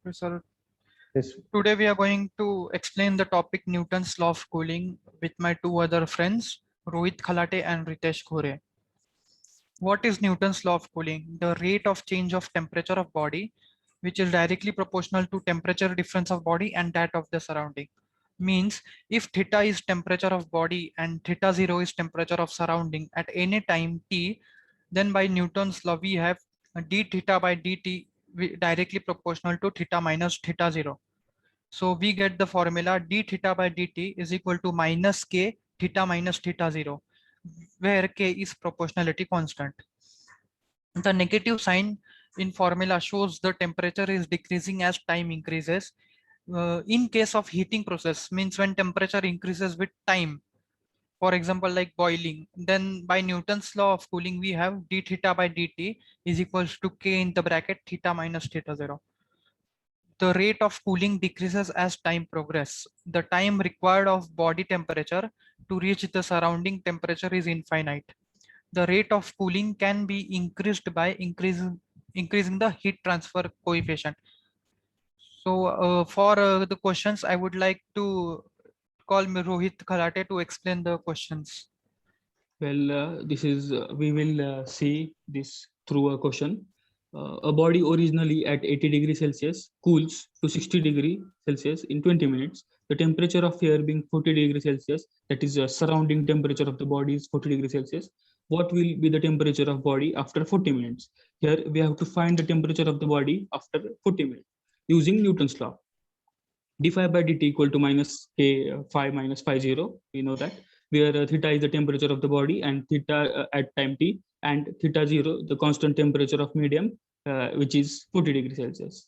Yes, sir. Yes. Today we are going to explain the topic Newton's law of cooling with my two other friends, Rohit Khalate and Ritesh Khore. What is Newton's law of cooling? The rate of change of temperature of body, which is directly proportional to temperature difference of body and that of the surrounding. Means if theta is temperature of body and theta zero is temperature of surrounding at any time t, then by Newton's law we have d theta by dt directly proportional to theta minus theta zero. So we get the formula d theta by dt is equal to minus k theta minus theta zero, where k is proportionality constant. The negative sign in formula shows the temperature is decreasing as time increases. In case of heating process, means when temperature increases with time, for example, like boiling, then by Newton's law of cooling, we have d theta by dt is equals to k in the bracket theta minus theta zero. The rate of cooling decreases as time progresses. The time required of body temperature to reach the surrounding temperature is infinite. The rate of cooling can be increased by increasing the heat transfer coefficient. So for the questions, I would like to call me Rohit Khalate to explain the questions. Well, this is we will see this through a question. A body originally at 80 degrees Celsius cools to 60 degrees Celsius in 20 minutes. The temperature of air being 40 degrees Celsius, that is surrounding temperature of the body is 40 degrees Celsius. What will be the temperature of body after 40 minutes? Here we have to find the temperature of the body after 40 minutes using Newton's law. d phi by dt equal to minus k phi minus phi 0. We know that where theta is the temperature of the body and theta at time t, and theta 0 the constant temperature of medium, which is 40 degrees Celsius.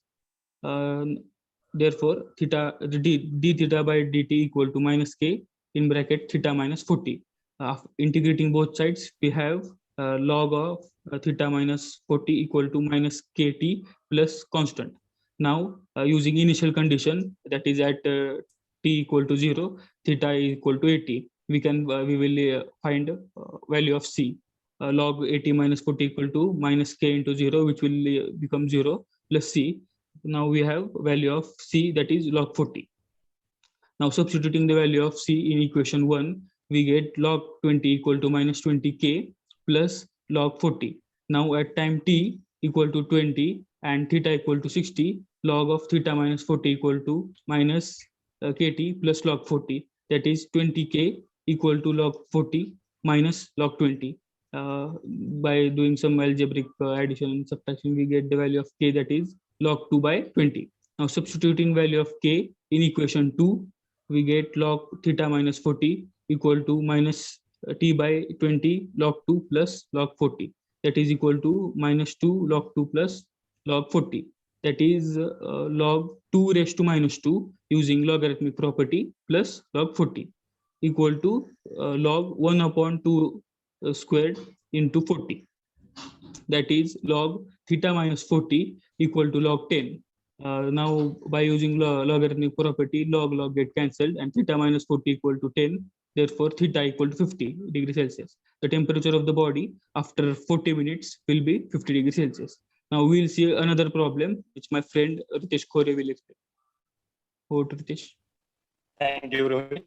Therefore theta d theta by dt equal to minus k in bracket theta minus 40. Integrating both sides, we have log of theta minus 40 equal to minus kt plus constant. Now using initial condition, that is at t equal to 0, theta is equal to 80, we will find value of c. Log 80 minus 40 equal to minus k into 0, which will become 0 plus c. Now we have value of c, that is log 40. Now substituting the value of c in equation 1, we get log 20 equal to minus 20k plus log 40. Now at time t equal to 20 and theta equal to 60, log of theta minus 40 equal to minus kt plus log 40, that is 20k equal to log 40 minus log 20. By doing some algebraic addition and subtraction, we get the value of k, that is log 2 by 20. Now substituting value of k in equation 2, we get log theta minus 40 equal to minus t by 20 log 2 plus log 40, that is equal to minus 2 log 2 plus log 40, that is log 2 raised to minus 2 using logarithmic property plus log 40 equal to log 1 upon 2 squared into 40, that is log theta minus 40 equal to log 10. Now by using logarithmic property, log get cancelled and theta minus 40 equal to 10. Therefore theta equal to 50 degrees Celsius. The temperature of the body after 40 minutes will be 50 degrees Celsius. Now we will see another problem which my friend Ritesh Khore will explain. Over to Ritesh. Thank you, Rohit.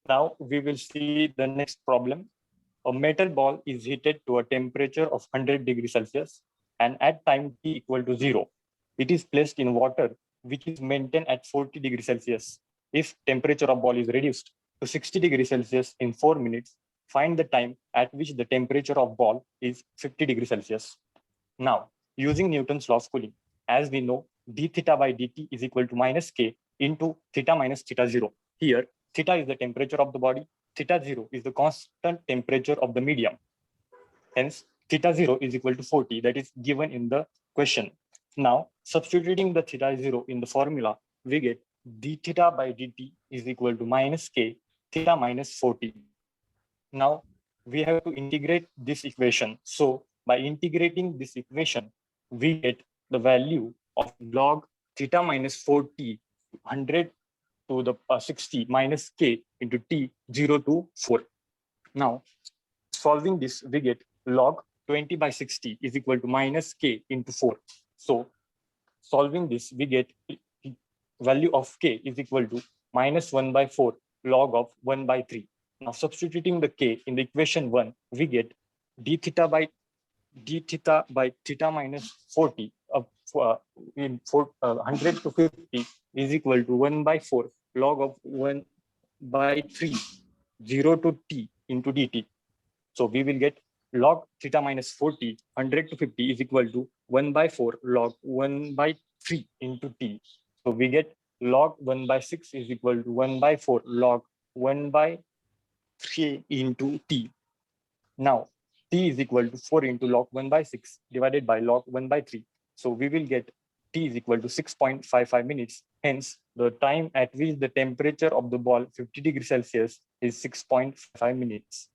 Now we will see the next problem. A metal ball is heated to a temperature of 100 degrees Celsius and at time t equal to 0. It is placed in water which is maintained at 40 degrees Celsius. If temperature of ball is reduced to 60 degrees Celsius in 4 minutes, find the time at which the temperature of ball is 50 degrees Celsius. Now, using Newton's law of cooling, as we know, d theta by dt is equal to minus k into theta minus theta 0. Here, theta is the temperature of the body, theta 0 is the constant temperature of the medium. Hence, theta 0 is equal to 40, that is given in the question. Now, substituting the theta 0 in the formula, we get d theta by dt is equal to minus k theta minus 40. Now, we have to integrate this equation. So, by integrating this equation, we get the value of log theta minus 40, 100 to the 60 minus k into t 0 to 4. Now, solving this, we get log 20 by 60 is equal to minus k into 4. So solving this, we get value of k is equal to -1/4 log of 1/3. Now substituting the k in the equation 1, we get d theta by theta minus 40 of 100 to 50 is equal to 1/4 log of 1/3 0 to t into dt. So we will get log theta minus 40 100 to 50 is equal to 1/4 log 1/3 into t. So we get log 1/6 is equal to 1/4 log 1/3 into t. Now t is equal to 4 into log 1/6 divided by log 1/3. So we will get t is equal to 6.55 minutes. Hence, the time at which the temperature of the ball 50 degrees Celsius is 6.5 minutes.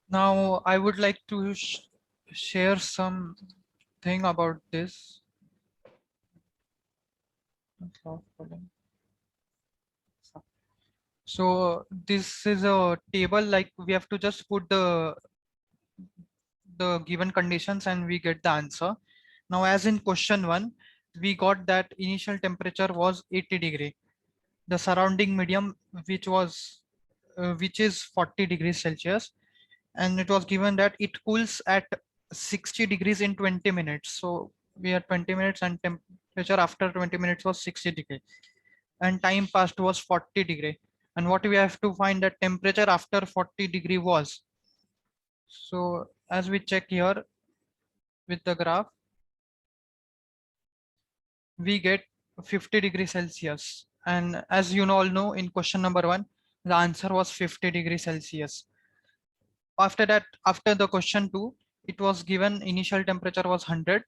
Now, I would like to share something about this. So this is a table, like we have to just put the given conditions and we get the answer. Now, as in question 1, we got that initial temperature was 80 degree. The surrounding medium, which is 40 degrees Celsius, and it was given that it cools at 60 degrees in 20 minutes. So we had 20 minutes and temperature after 20 minutes was 60 degree and time passed was 40 degree. And what we have to find that temperature after 40 degree was. So as we check here with the graph, we get 50 degrees Celsius. And as you all know, in question number 1, the answer was 50 degrees Celsius. After that, after the question 2, it was given initial temperature was 100.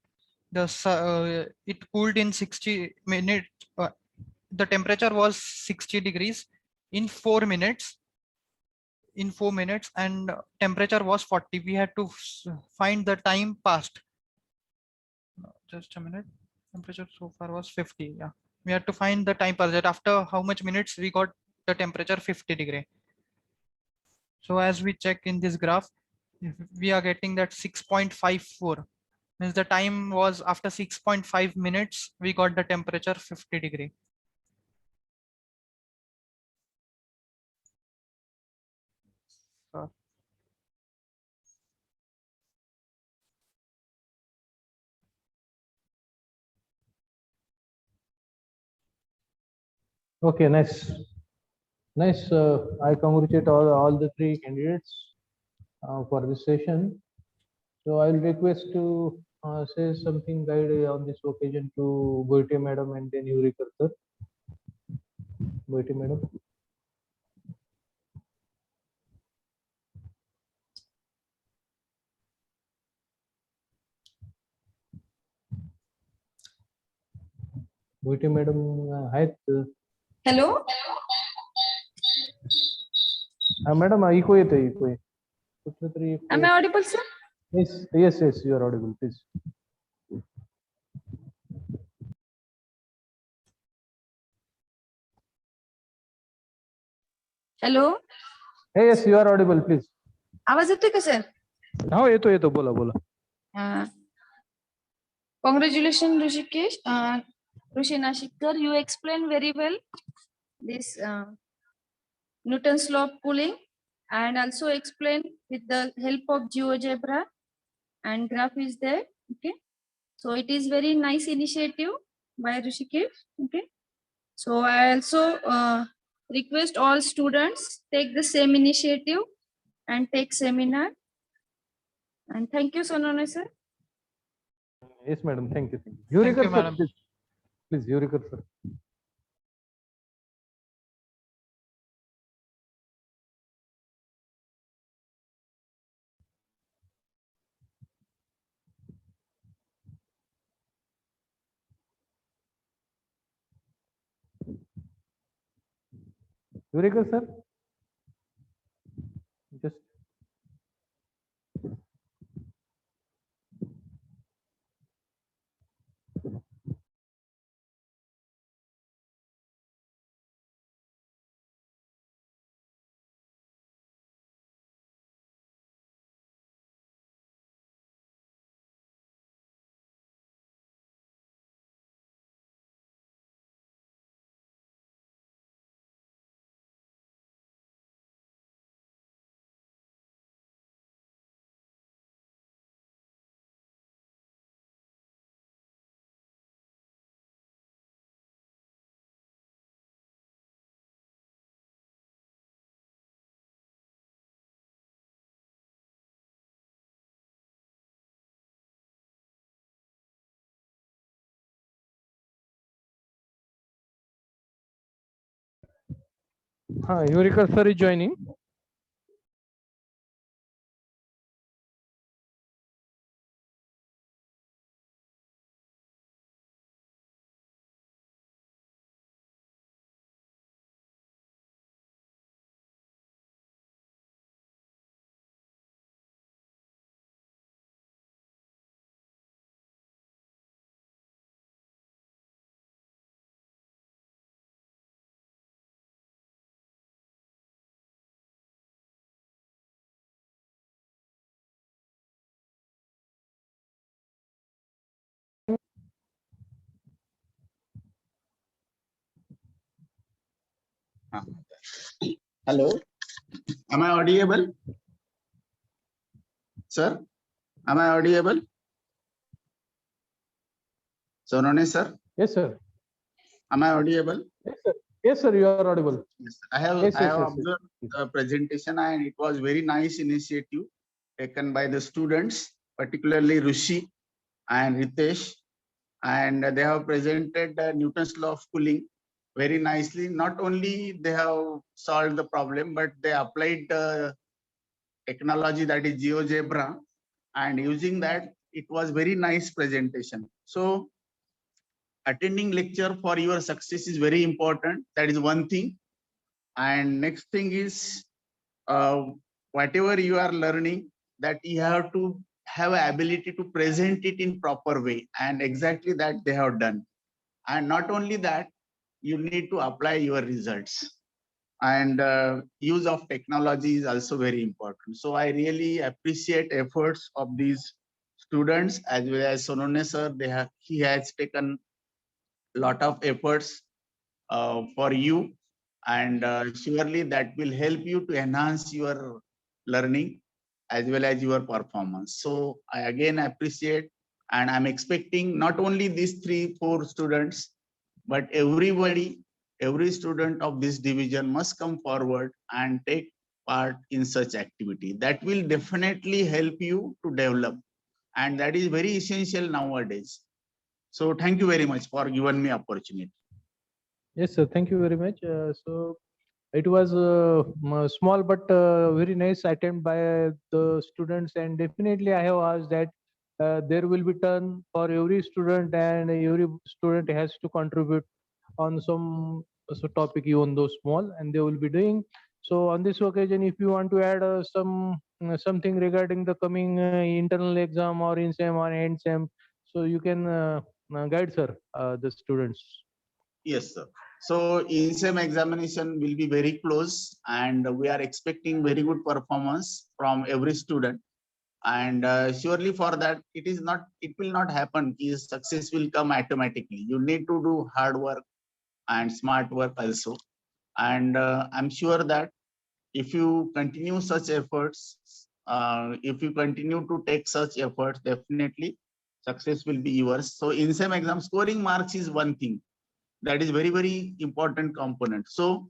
It cooled in 60 minutes. The temperature was 60 degrees in 4 minutes. And temperature was 40. We had to find the time passed. Just a minute. Temperature so far was 50. Yeah, we had to find the time passed. That after how much minutes we got the temperature 50 degree. So as we check in this graph, we are getting that 6.54 means the time was after 6.5 minutes we got the temperature 50 degree. Okay, nice. Nice. I congratulate all the three candidates for this session. So I will request to say something guide on this occasion to Boite madam and then Eureka sir. Boite madam. Boite madam आहेत. Hello. Madam eco येतोय eco आहे. कुठलं तरी Am I audible, sir? Yes, you are audible, please. Hello. Hey, yes, you are audible, please. आवाज येतोय का sir? हो येतो बोला. Congratulations, Rishikesh. Rishi Nashikar, you explained very well this Newton's law of cooling and also explained with the help of GeoGebra and graph is there. Okay. So it is very nice initiative by Rishikesh. Okay. So I also request all students take the same initiative and take seminar. And thank you, Sonona sir. Yes, madam. Thank you. Eureka sir, madam. please, Eureka sir. Eureka sir. Just Eureka sir is joining. Hello, am I audible? Sir, am I audible? Sonone sir, Yes, sir. am I audible? Yes, sir. Yes, sir. You are audible. Yes, I have Yes, yes, yes, observed yes. the presentation and it was very nice initiative taken by the students, particularly Rishi and Ritesh, and they have presented Newton's law of cooling very nicely. Not only they have solved the problem, but they applied technology, that is GeoGebra, and using that, it was very nice presentation. So attending lecture for your success is very important. That is one thing. And next thing is whatever you are learning, that you have to have ability to present it in proper way, and exactly that they have done. And not only that, you need to apply your results, and use of technology is also very important. So I really appreciate efforts of these students, as well as Sonone sir. He has taken lot of efforts for you, and surely that will help you to enhance your learning as well as your performance. So I again appreciate, and I'm expecting not only these 3-4 students, but everybody, every student of this division must come forward and take part in such activity. That will definitely help you to develop, and that is very essential nowadays. So thank you very much for giving me opportunity. Yes, sir. Thank you very much. So it was small but very nice attempt by the students, and definitely I have asked that there will be turn for every student, and every student has to contribute on some topic, even though small, and they will be doing. So on this occasion, if you want to add something regarding the coming internal exam or in sem or end sem, so you can guide, sir, the students. Yes, sir. So INSEM examination will be very close, and we are expecting very good performance from every student. And surely for that, it will not happen. Is success will come automatically. You need to do hard work and smart work also. And I'm sure that if you continue such efforts, if you continue to take such efforts, definitely success will be yours. So INSEM exam scoring marks is one thing that is very, very important component. So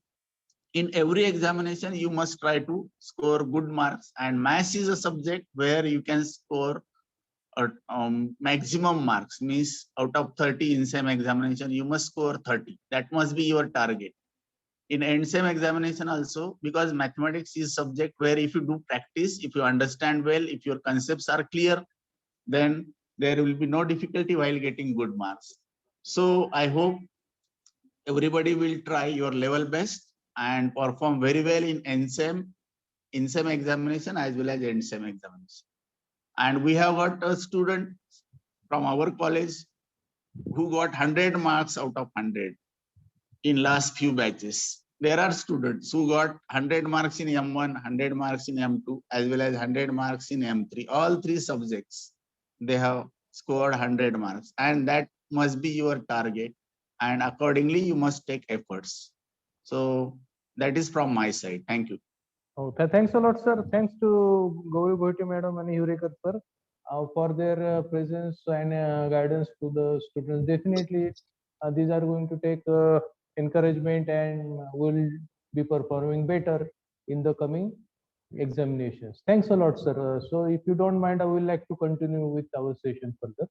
in every examination, you must try to score good marks, and maths is a subject where you can score maximum marks. Means out of 30 in same examination, you must score 30. That must be your target. In end same examination also, because mathematics is subject where if you do practice, if you understand well, if your concepts are clear, then there will be no difficulty while getting good marks. So I hope everybody will try your level best and perform very well in INSEM examination as well as ENDSEM examination. And we have got a student from our college who got 100 marks out of 100 in last few batches. There are students who got 100 marks in M1, 100 marks in M2, as well as 100 marks in M3. All three subjects, they have scored 100 marks, and that must be your target. And accordingly, you must take efforts. So that is from my side. Thank you. Oh, thanks a lot, sir. Thanks to Gauri Bhoti madam and Eureka sir for their presence and guidance to the students. Definitely, these are going to take encouragement and will be performing better in the coming examinations. Thanks a lot, sir. So if you don't mind, I would like to continue with our session further.